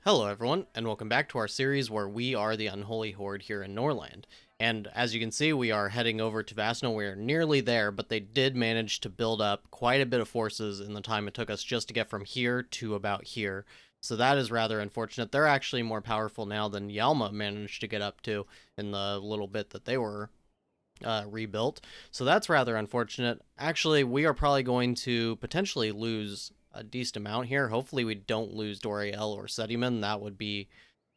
Hello everyone, and welcome back to our series where we are the Unholy Horde here in Norland. And as you can see, we are heading over to Vasno. We're nearly there, but they did manage to build up quite a bit of forces in the time it took us just to get from here to about here. So that is rather unfortunate. They're actually more powerful now than Yalma managed to get up to in the little bit that they were rebuilt. So that's rather unfortunate. Actually, we are probably going to potentially lose a decent amount here. Hopefully, we don't lose Doriel or Sediman. That would be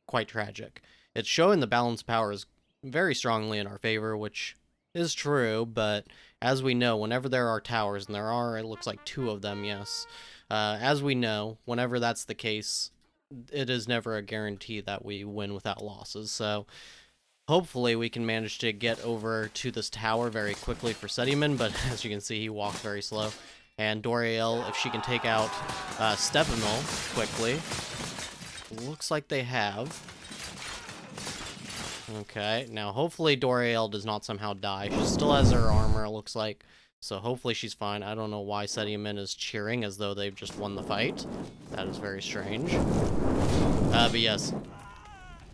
quite tragic. It's showing the balance power is very strongly in our favor, which is true, but as we know, whenever there are towers, and there are, it looks like two of them, yes, as we know, whenever that's the case, it is never a guarantee that we win without losses. So hopefully we can manage to get over to this tower very quickly for Sediman, but as you can see, he walked very slow. And Doriel, if she can take out Steppenwolf quickly, looks like they have. Okay, now hopefully Doriel does not somehow die. She still has her armor, it looks like. So hopefully she's fine. I don't know why Sediman is cheering as though they've just won the fight. That is very strange. But yes,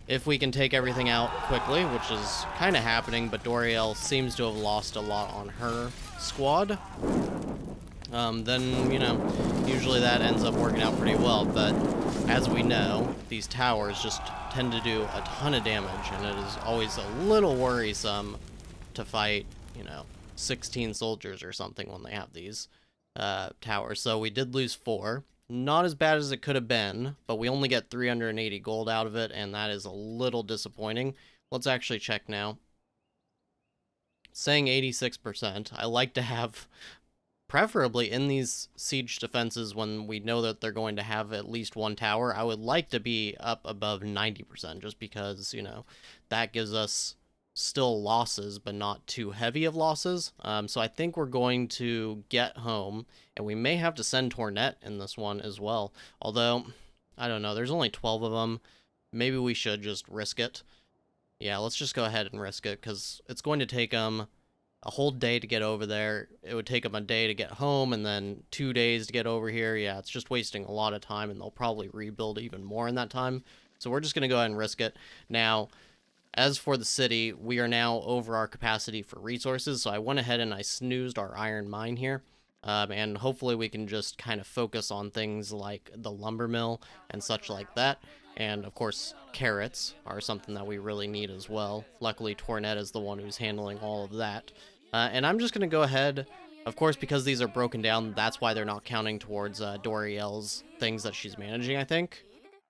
if we can take everything out quickly, which is kind of happening, but Doriel seems to have lost a lot on her squad, then, usually that ends up working out pretty well. But as we know, these towers just tend to do a ton of damage, and it is always a little worrisome to fight, 16 soldiers or something when they have these towers. So we did lose 4. Not as bad as it could have been, but we only get 380 gold out of it, and that is a little disappointing. Let's actually check now. Saying 86%. I like to have, preferably in these siege defenses when we know that they're going to have at least one tower, I would like to be up above 90%, just because, that gives us still losses, but not too heavy of losses. So I think we're going to get home, and we may have to send Tornet in this one as well. Although, I don't know, there's only 12 of them. Maybe we should just risk it. Yeah, let's just go ahead and risk it, because it's going to take them a whole day to get over there. It would take them a day to get home, and then 2 days to get over here. Yeah, it's just wasting a lot of time, and they'll probably rebuild even more in that time. So we're just going to go ahead and risk it. Now, as for the city, we are now over our capacity for resources, so I went ahead and I snoozed our iron mine here. And hopefully we can just kind of focus on things like the lumber mill and such like that. And of course, carrots are something that we really need as well. Luckily, Tornet is the one who's handling all of that. And I'm just going to go ahead, of course, because these are broken down, that's why they're not counting towards Doriel's things that she's managing, I think.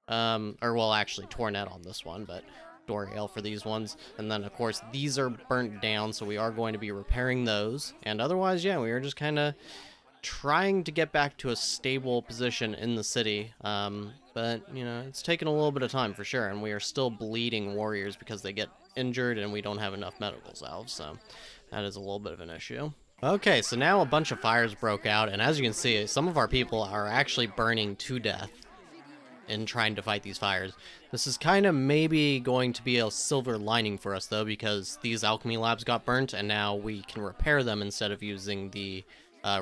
Or well, actually, Tornet on this one, but Doriel for these ones. And then, of course, these are burnt down, so we are going to be repairing those. And otherwise, yeah, we are just kind of trying to get back to a stable position in the city. But, it's taken a little bit of time for sure, and we are still bleeding warriors because they get injured and we don't have enough medical salves, so that is a little bit of an issue. Okay, so now a bunch of fires broke out, and as you can see, some of our people are actually burning to death in trying to fight these fires. This is kind of maybe going to be a silver lining for us, though, because these alchemy labs got burnt, and now we can repair them instead of using the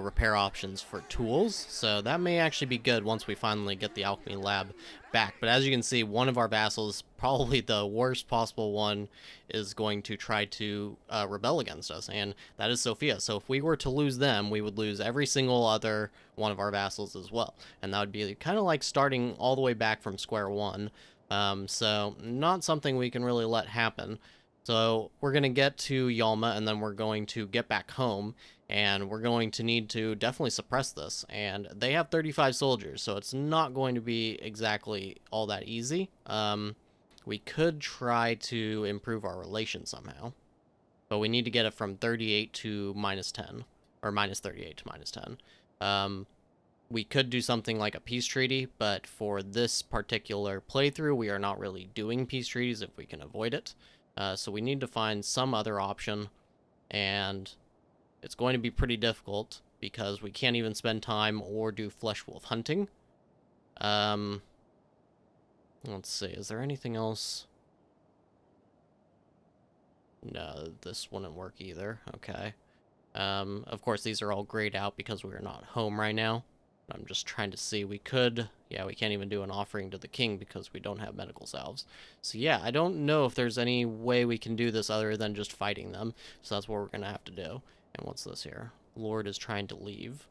repair options for tools. So that may actually be good once we finally get the alchemy lab back. But as you can see, one of our vassals, probably the worst possible one, is going to try to rebel against us, and that is Sophia. So if we were to lose them, we would lose every single other one of our vassals as well, and that would be kind of like starting all the way back from square one. So not something we can really let happen. So we're going to get to Yalma, and then we're going to get back home, and we're going to need to definitely suppress this. And they have 35 soldiers, so it's not going to be exactly all that easy. We could try to improve our relations somehow, but we need to get it from 38 to minus 10, or minus 38 to minus 10. We could do something like a peace treaty, but for this particular playthrough, we are not really doing peace treaties if we can avoid it. So we need to find some other option, and it's going to be pretty difficult because we can't even spend time or do flesh wolf hunting. Let's see, is there anything else? No, this wouldn't work either. Okay. Of course, these are all grayed out because we're not home right now. I'm just trying to see. We could, yeah, we can't even do an offering to the king because we don't have medical salves. So yeah, I don't know if there's any way we can do this other than just fighting them. So that's what we're going to have to do. And what's this here? Lord is trying to leave.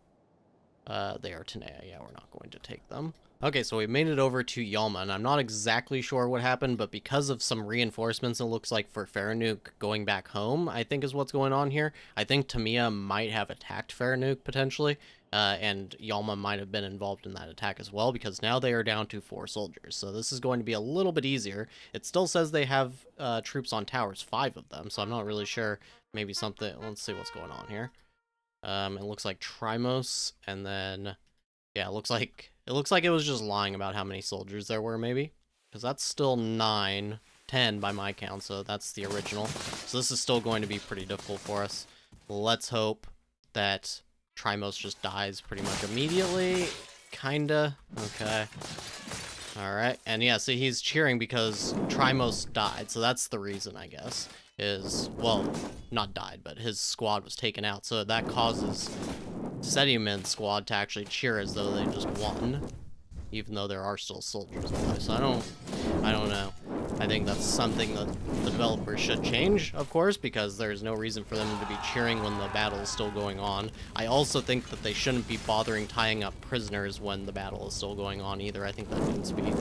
They are Tanea. Yeah, we're not going to take them. Okay, so we made it over to Yalma, and I'm not exactly sure what happened, but because of some reinforcements, it looks like for Faranuk going back home, I think is what's going on here. I think Tamia might have attacked Faranuk, potentially, and Yalma might have been involved in that attack as well, because now they are down to 4 soldiers, so this is going to be a little bit easier. It still says they have troops on towers, 5 of them, so I'm not really sure. Maybe something, let's see what's going on here. It looks like Trimos, and then yeah, it looks like it was just lying about how many soldiers there were, maybe, because that's still 9, 10 by my count, so that's the original. So this is still going to be pretty difficult for us. Let's hope that Trimos just dies pretty much immediately. Kinda. Okay. Alright, and yeah, see, he's cheering because Trimos died, so that's the reason, I guess, is, well, not died, but his squad was taken out, so that causes Sediment's squad to actually cheer as though they just won, even though there are still soldiers alive. So I don't know. I think that's something that the developers should change, of course, because there's no reason for them to be cheering when the battle is still going on. I also think that they shouldn't be bothering tying up prisoners when the battle is still going on either. I think that needs to be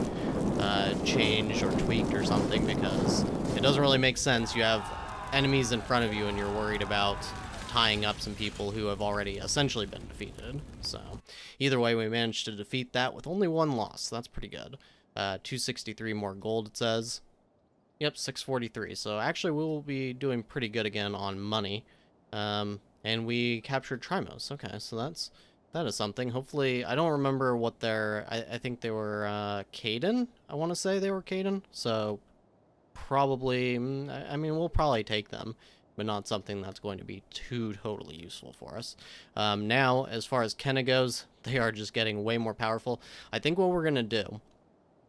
changed or tweaked or something, because it doesn't really make sense. You have enemies in front of you and you're worried about tying up some people who have already essentially been defeated. So either way, we managed to defeat that with only 1 loss. So that's pretty good. 263 more gold, it says. Yep, 643. So actually, we will be doing pretty good again on money. And we captured Trimos. Okay, so that is something. Hopefully, I don't remember what their... I think they were Caden. I want to say they were Caden. So probably... I mean, we'll probably take them, but not something that's going to be too totally useful for us. Now, as far as Kenna goes, they are just getting way more powerful. I think what we're going to do...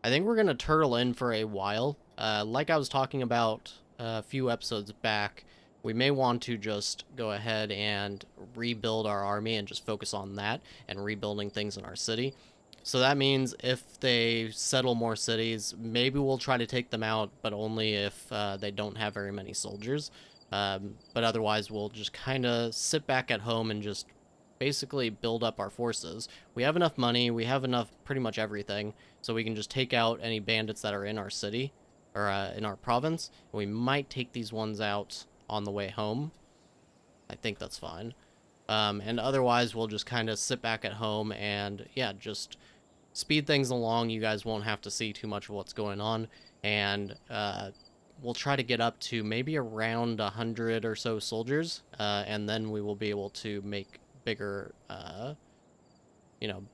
I think we're going to turtle in for a while. Like I was talking about a few episodes back, we may want to just go ahead and rebuild our army and just focus on that and rebuilding things in our city. So that means if they settle more cities, maybe we'll try to take them out, but only if they don't have very many soldiers. But otherwise, we'll just kind of sit back at home and just basically build up our forces. We have enough money, we have enough pretty much everything, so we can just take out any bandits that are in our city, or in our province. We might take these ones out on the way home. I think that's fine. And otherwise, we'll just kind of sit back at home and, yeah, just speed things along. You guys won't have to see too much of what's going on, and we'll try to get up to maybe around 100 or so soldiers, and then we will be able to make bigger,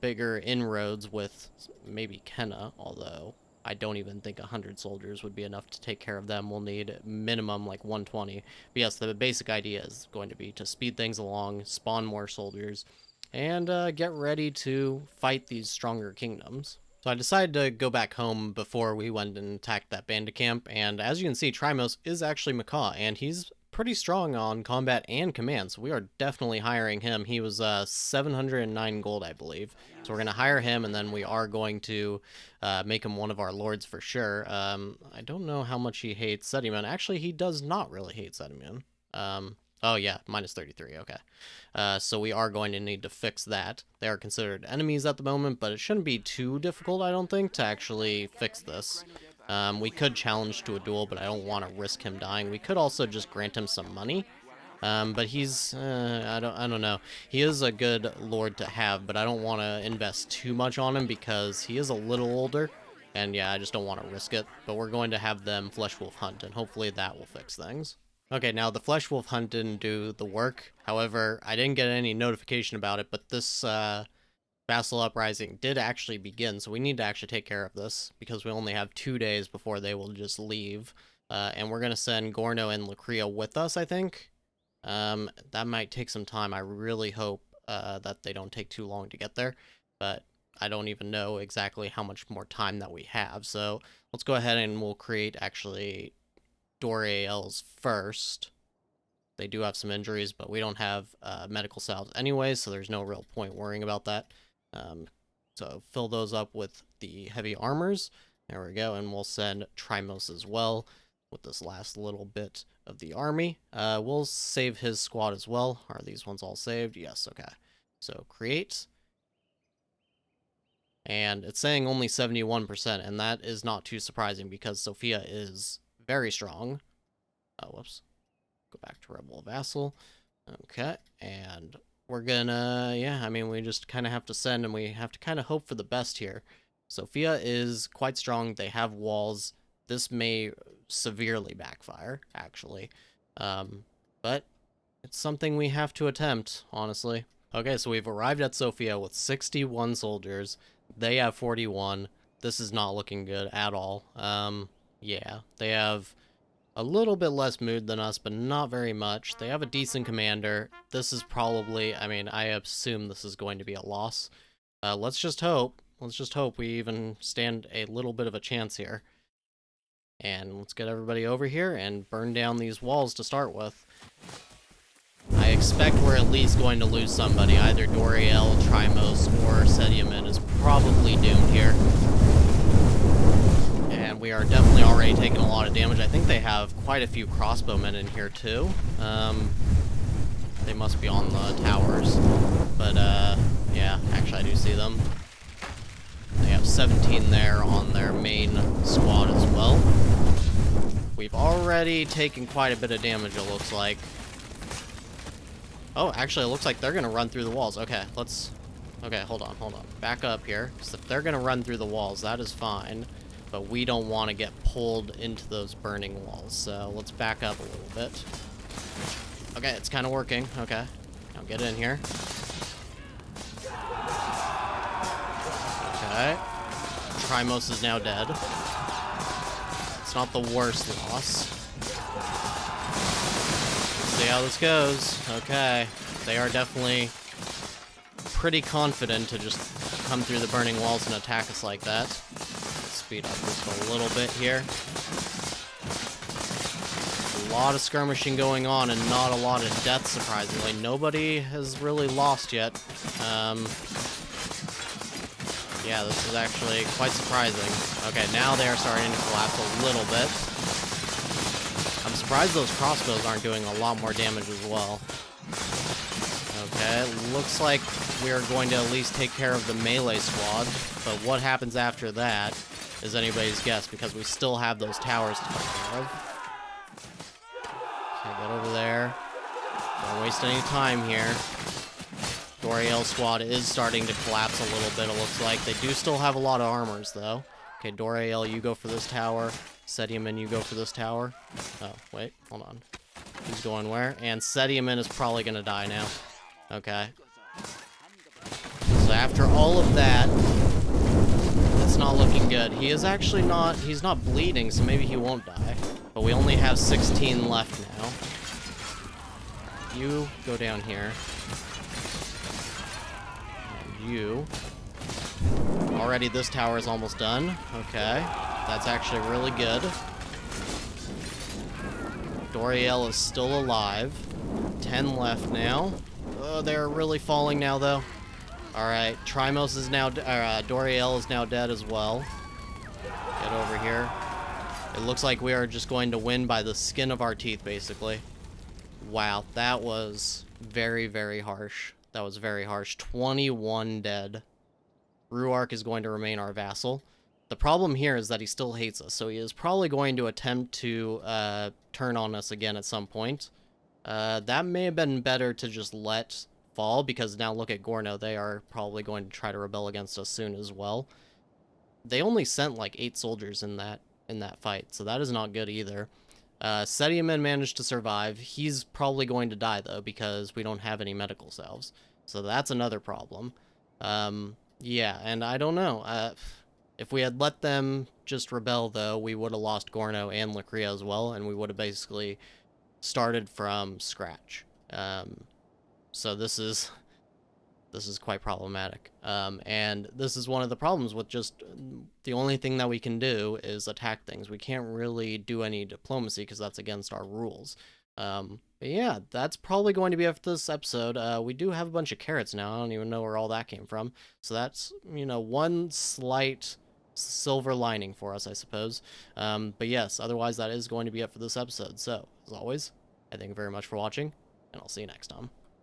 bigger inroads with maybe Kenna, although I don't even think 100 soldiers would be enough to take care of them. We'll need minimum like 120. But yes, the basic idea is going to be to speed things along, spawn more soldiers, and get ready to fight these stronger kingdoms. So I decided to go back home before we went and attacked that bandit camp, and as you can see, Trimos is actually Macaw, and he's pretty strong on combat and command, so we are definitely hiring him. He was 709 gold, I believe. So we're going to hire him, and then we are going to make him one of our lords for sure. I don't know how much he hates Sedimun. Actually, he does not really hate Sedimun. Oh yeah, minus 33, okay. So we are going to need to fix that. They are considered enemies at the moment, but it shouldn't be too difficult, I don't think, to actually fix this. We could challenge to a duel, but I don't want to risk him dying. We could also just grant him some money. But he's, I don't know. He is a good lord to have, but I don't want to invest too much on him because he is a little older. And yeah, I just don't want to risk it. But we're going to have them Flesh Wolf hunt, and hopefully that will fix things. Okay, now the Flesh Wolf hunt didn't do the work. However, I didn't get any notification about it, but this, Vassal Uprising did actually begin, so we need to actually take care of this, because we only have 2 days before they will just leave. And we're going to send Gorno and Lucria with us, I think. That might take some time. I really hope that they don't take too long to get there, but I don't even know exactly how much more time that we have. So let's go ahead and we'll create, actually, Doriel's first. They do have some injuries, but we don't have medical salves anyway, so there's no real point worrying about that. So fill those up with the heavy armors. There we go, and we'll send Trimos as well with this last little bit of the army. We'll save his squad as well. Are these ones all saved? Yes, okay. So create. And it's saying only 71%, and that is not too surprising because Sophia is very strong. Oh, whoops. Go back to Rebel Vassal. Okay, and we're gonna, yeah, I mean, we just kind of have to send, and we have to kind of hope for the best here. Sophia is quite strong. They have walls. This may severely backfire, actually. But it's something we have to attempt, honestly. Okay, so we've arrived at Sophia with 61 soldiers. They have 41. This is not looking good at all. Yeah, they have a little bit less mood than us, but not very much. They have a decent commander. This is probably, I mean, I assume this is going to be a loss. Let's just hope. Let's just hope we even stand a little bit of a chance here. And let's get everybody over here and burn down these walls to start with. I expect we're at least going to lose somebody. Either Doriel, Trimos, or Sediaman is probably doomed here. And we are definitely already taking a lot of damage. I think they have quite a few crossbowmen in here too. They must be on the towers. But yeah, actually I do see them. They have 17 there on their main squad as well. We've already taken quite a bit of damage, it looks like. Oh, actually, it looks like they're going to run through the walls. Okay, let's... Okay, hold on. Back up here. So if they're going to run through the walls, that is fine. But we don't want to get pulled into those burning walls. So let's back up a little bit. Okay, it's kind of working. Okay, now get in here. Okay. Trimos is now dead. It's not the worst loss. See how this goes. Okay. They are definitely pretty confident to just come through the burning walls and attack us like that. Let's speed up just a little bit here. A lot of skirmishing going on and not a lot of death, surprisingly. Nobody has really lost yet. Yeah, this is actually quite surprising. Okay, now they are starting to collapse a little bit. I'm surprised those crossbows aren't doing a lot more damage as well. Okay, looks like we are going to at least take care of the melee squad, but what happens after that is anybody's guess, because we still have those towers to take care of. Okay, get over there. Don't waste any time here. Doriel's squad is starting to collapse a little bit, it looks like. They do still have a lot of armors, though. Okay, Doriel, you go for this tower. Sediaman, you go for this tower. Oh, wait, hold on. Who's going where? And Sediaman is probably going to die now. Okay. So after all of that, it's not looking good. He is actually not, he's not bleeding, so maybe he won't die. But we only have 16 left now. You go down here. And you. Already this tower is almost done. Okay. That's actually really good. Doriel is still alive. 10 left now. Oh, they're really falling now, though. Alright, Trimos is now... Doriel is now dead as well. Get over here. It looks like we are just going to win by the skin of our teeth, basically. Wow, that was very, very harsh. That was very harsh. 21 dead. Ruark is going to remain our vassal. The problem here is that he still hates us, so he is probably going to attempt to turn on us again at some point. That may have been better to just let fall, because now look at Gorno. They are probably going to try to rebel against us soon as well. They only sent like 8 soldiers in that fight, so that is not good either. Sediaman managed to survive. He's probably going to die, though, because we don't have any medical salves. So that's another problem. Yeah, and I don't know. If we had let them just rebel, though, we would have lost Gorno and Lacria as well, and we would have basically started from scratch. So this is quite problematic. And this is one of the problems with just the only thing that we can do is attack things. We can't really do any diplomacy because that's against our rules. But yeah, that's probably going to be it for this episode. We do have a bunch of carrots now. I don't even know where all that came from. So that's, one slight silver lining for us, I suppose. But yes, otherwise that is going to be it for this episode. So, as always, I thank you very much for watching, and I'll see you next time.